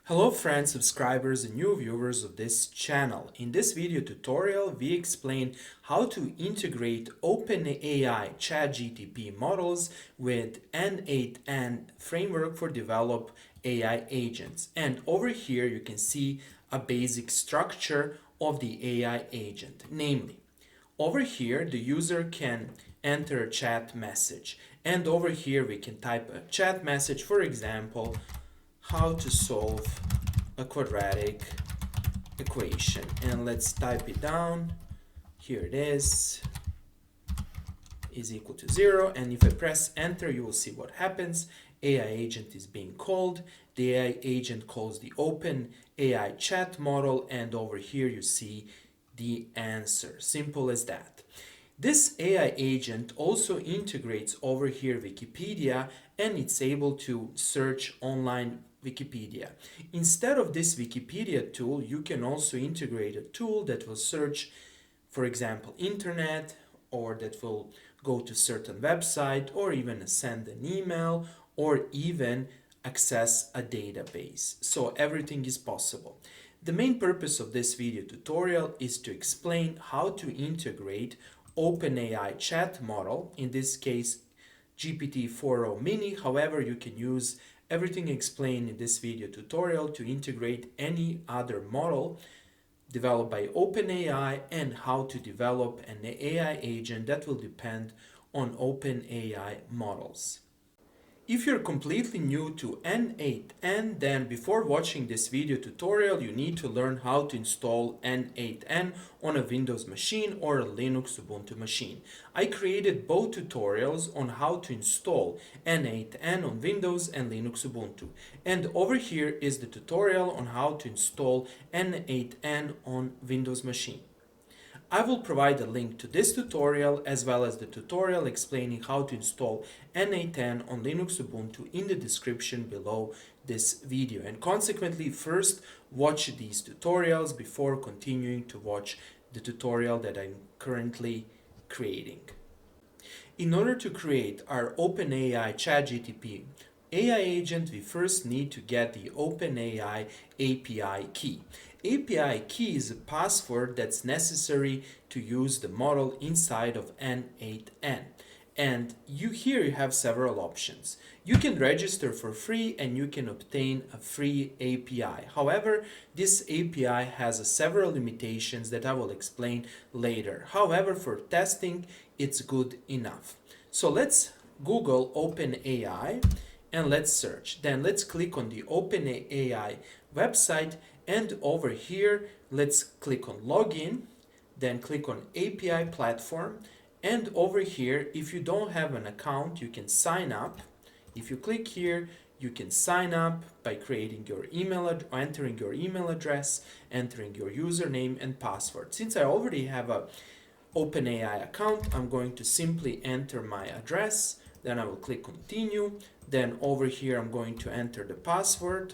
Hello friends, subscribers and new viewers of this channel. In this video tutorial, we explain how to integrate OpenAI ChatGPT models with n8n framework for develop AI agents. And over here you can see a basic structure of the AI agent. Namely, over here the user can enter a chat message. And over here we can type a chat message, for example, how to solve a quadratic equation, and let's type it down. Here it is equal to 0, and if I press enter you will see what happens. AI agent is being called. The AI agent calls the OpenAI chat model, and over here you see the answer. Simple as that. This AI agent also integrates over here Wikipedia, and it's able to search online Wikipedia. Instead of this Wikipedia tool, you can also integrate a tool that will search, for example, internet, or that will go to certain website, or even send an email, or even access a database. So everything is possible. The main purpose of this video tutorial is to explain how to integrate OpenAI chat model, in this case GPT-4o mini. However, you can use everything explained in this video tutorial to integrate any other model developed by OpenAI, and how to develop an AI agent that will depend on OpenAI models. If you're completely new to n8n, then before watching this video tutorial, you need to learn how to install n8n on a Windows machine or a Linux Ubuntu machine. I created both tutorials on how to install n8n on Windows and Linux Ubuntu. And over here is the tutorial on how to install n8n on Windows machine. I will provide a link to this tutorial as well as the tutorial explaining how to install n8n on Linux Ubuntu in the description below this video. And consequently, first watch these tutorials before continuing to watch the tutorial that I'm currently creating. In order to create our OpenAI ChatGPT AI agent, we first need to get the OpenAI API key. API key is a password that's necessary to use the model inside of n8n. And here you have several options. You can register for free and you can obtain a free API. However, this API has several limitations that I will explain later. However, for testing, it's good enough. So let's Google OpenAI and let's search. Then let's click on the OpenAI website, and over here let's click on login, then click on API platform, and over here if you don't have an account you can sign up. If you click here you can sign up by creating your entering your email address, entering your username and password. Since I already have a OpenAI account, I'm going to simply enter my address, then I will click continue. Then over here I'm going to enter the password,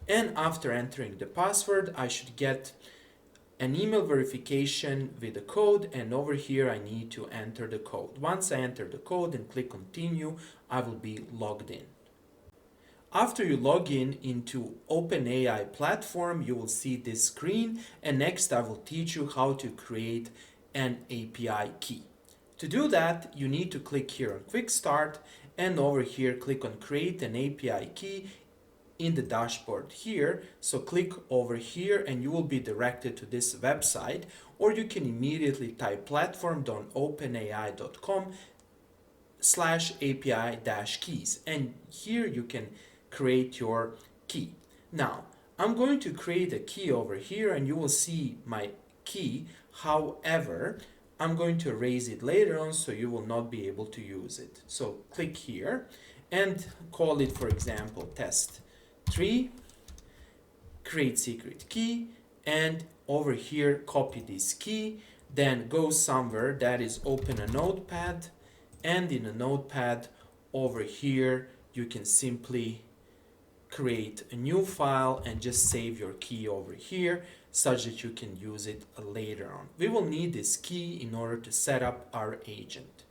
and after entering the password I should get an email verification with a code, and over here I need to enter the code. Once I enter the code and click continue, I will be logged in. After you log in into OpenAI platform, you will see this screen, and next I will teach you how to create an API key. To do that, you need to click here on Quick Start, and over here click on Create an API key in the dashboard here. So click over here and you will be directed to this website, or you can immediately type platform.openai.com/API-keys, and here you can create your key. Now, I'm going to create a key over here and you will see my key. However, I'm going to erase it later on so you will not be able to use it. So click here and call it, for example, test3, create secret key, and over here copy this key, then go somewhere, that is open a notepad, and in a notepad over here you can simply create a new file and just save your key over here such that you can use it later on. We will need this key in order to set up our agent.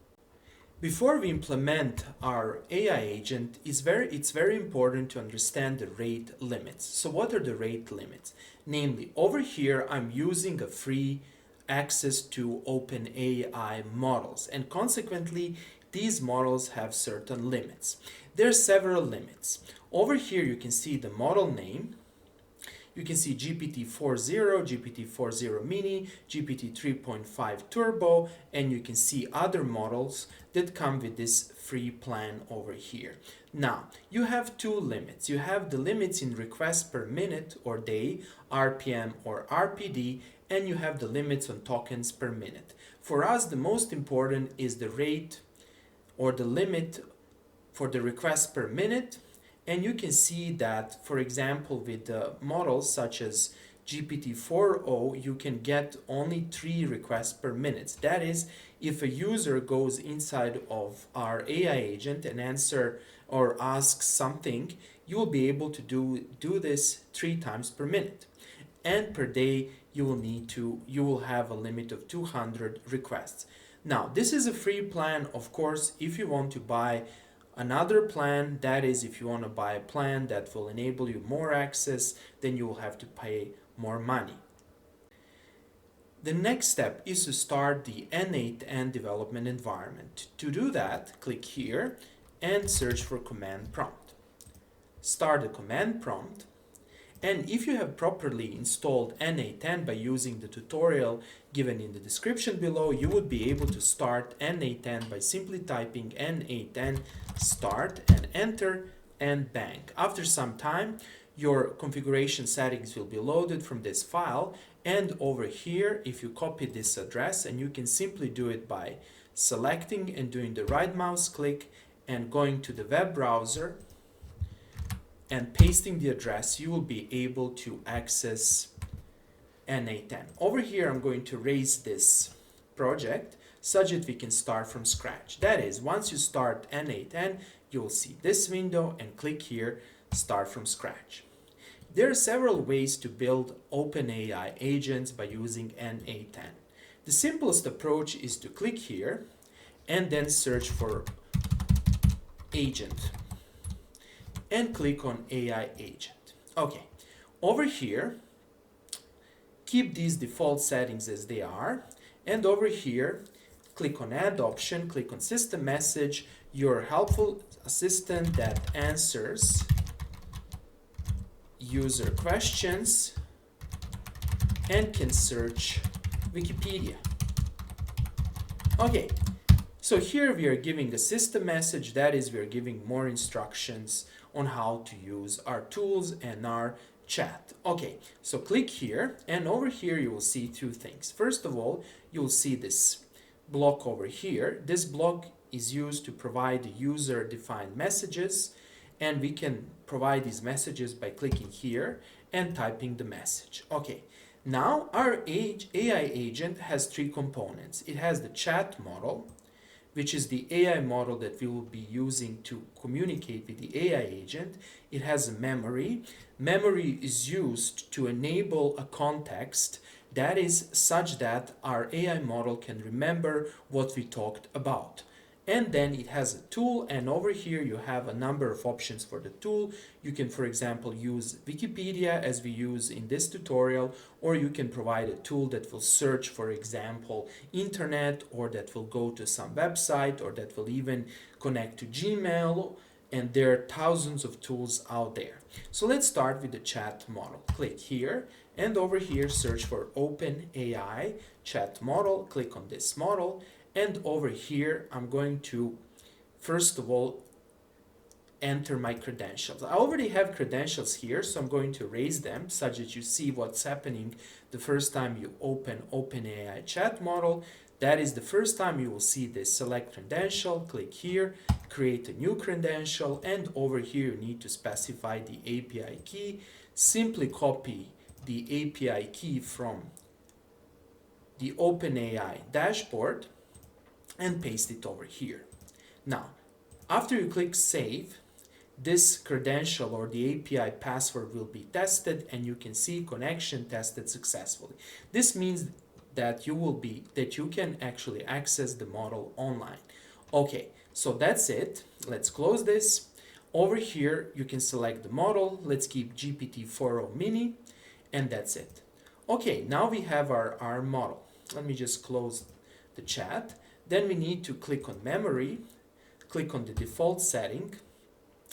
Before we implement our AI agent, it's very important to understand the rate limits. So what are the rate limits? Namely, over here I'm using a free access to OpenAI models, and consequently these models have certain limits. There are several limits. Over here you can see the model name. You can see GPT-4.0, GPT-4.0 Mini, GPT 3.5 Turbo, and you can see other models that come with this free plan over here. Now, you have two limits. You have the limits in requests per minute or day, RPM or RPD, and you have the limits on tokens per minute. For us, the most important is the rate or the limit for the requests per minute. And you can see that, for example, with models such as GPT-4o, you can get only 3 requests per minute. That is, if a user goes inside of our AI agent and answer or asks something, you will be able to do this 3 times per minute. And per day, you will have a limit of 200 requests. Now, this is a free plan. Of course, if you want to buy another plan, that is, if you want to buy a plan that will enable you more access, then you will have to pay more money. The next step is to start the n8n development environment. To do that, click here and search for command prompt. Start the command prompt. And if you have properly installed n8n by using the tutorial given in the description below, you would be able to start n8n by simply typing n8n start and enter, and bang. After some time, your configuration settings will be loaded from this file, and over here, if you copy this address, and you can simply do it by selecting and doing the right mouse click and going to the web browser and pasting the address, you will be able to access n8n. Over here, I'm going to raise this project such that we can start from scratch. That is, once you start n8n, you'll see this window and click here, start from scratch. There are several ways to build OpenAI agents by using n8n. The simplest approach is to click here and then search for agent and click on AI agent. Okay, over here, keep these default settings as they are, and over here, click on add option, click on system message, your helpful assistant that answers user questions and can search Wikipedia. Okay, so here we are giving a system message, that is, we are giving more instructions on how to use our tools and our chat. Okay, so click here, and over here you will see two things. First of all, you'll see this block over here. This block is used to provide user-defined messages, and we can provide these messages by clicking here and typing the message. Okay, now our AI agent has 3 components. It has the chat model, which is the AI model that we will be using to communicate with the AI agent. It has a memory. Memory is used to enable a context that is such that our AI model can remember what we talked about. And then it has a tool, and over here you have a number of options for the tool. You can, for example, use Wikipedia as we use in this tutorial, or you can provide a tool that will search, for example, internet, or that will go to some website, or that will even connect to Gmail, and there are thousands of tools out there. So let's start with the chat model. Click here, and over here search for OpenAI chat model. Click on this model. And over here, I'm going to, first of all, enter my credentials. I already have credentials here, so I'm going to raise them such that you see what's happening the first time you open OpenAI chat model. That is the first time you will see this select credential. Click here, create a new credential, and over here you need to specify the API key. Simply copy the API key from the OpenAI dashboard and paste it over here. Now, after you click save, this credential or the API password will be tested, and you can see connection tested successfully. This means that you can actually access the model online. Okay, so that's it. Let's close this. Over here, you can select the model. Let's keep GPT-4o mini, and that's it. Okay, now we have our model. Let me just close the chat. Then we need to click on memory, click on the default setting,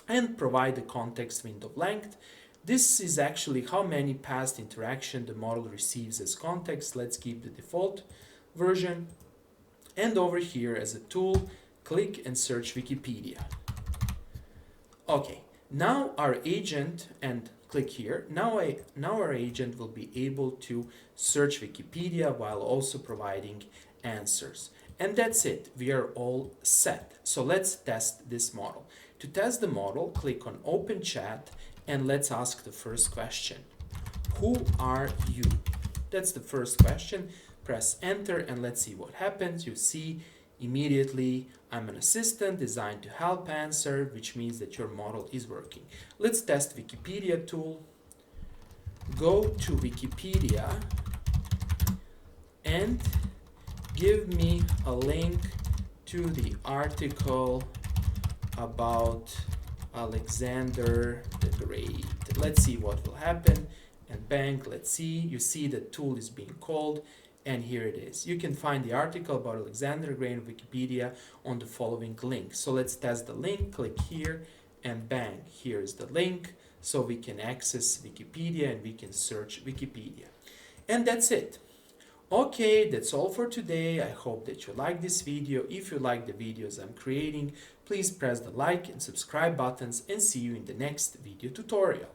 and provide the context window length. This is actually how many past interaction the model receives as context. Let's keep the default version. And over here as a tool, click and search Wikipedia. Okay, now our agent, and click here, now our agent will be able to search Wikipedia while also providing answers. And that's it, we are all set. So let's test this model. To test the model, click on Open Chat and let's ask the first question. Who are you? That's the first question. Press enter and let's see what happens. You see immediately I'm an assistant designed to help answer, which means that your model is working. Let's test Wikipedia tool. Go to Wikipedia and give me a link to the article about Alexander the Great. Let's see what will happen. And bang, let's see. You see the tool is being called, and here it is. You can find the article about Alexander the Great on Wikipedia on the following link. So let's test the link. Click here, and bang, here is the link. So we can access Wikipedia and we can search Wikipedia. And that's it. Okay, that's all for today. I hope that you like this video. If you like the videos I'm creating, please press the like and subscribe buttons and see you in the next video tutorial.